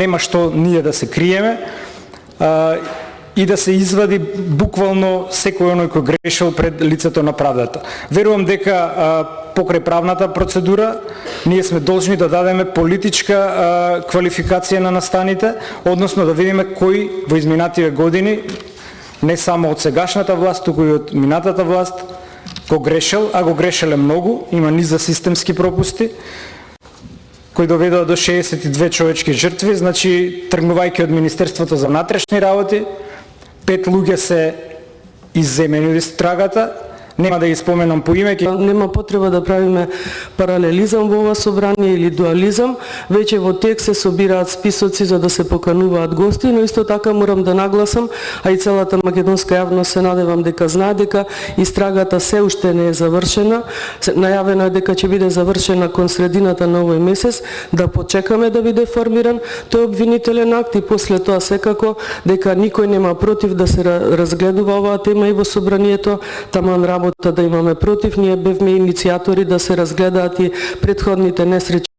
нема што ние да се криеме и да се извади буквално секој оној кој грешил пред лицето на правдата. Верувам дека покрај правната процедура ние сме должни да дадеме политичка квалификација на настаните, односно да видиме кој во изминативе години, не само од сегашната власт, туку и од минатата власт, го грешел, а го грешеле многу, има низ за системски пропусти, кои доведоа до 62 човечки жртви, значи тргнувајќи од Министерството за внатрешни работи, 5 луѓе се изземени од истрагата, нема да ги споменам по име. Нема потреба да правиме паралелизам во ова собрание или дуализам, веќе во текст се собираат списоци за да се покануваат гости, но исто така морам да нагласам, а и целата македонска јавност се надевам дека знае дека истрагата се уште не е завршена. Најавено е дека ќе биде завршена кон средината на овој месец, да почекаме да биде формиран тој обвинителен акт и после тоа секако дека никој нема против да се разгледува оваа тема и во собранието, таман работа да имаме против. Ние бевме иницијатори да се разгледаат и претходните несреќи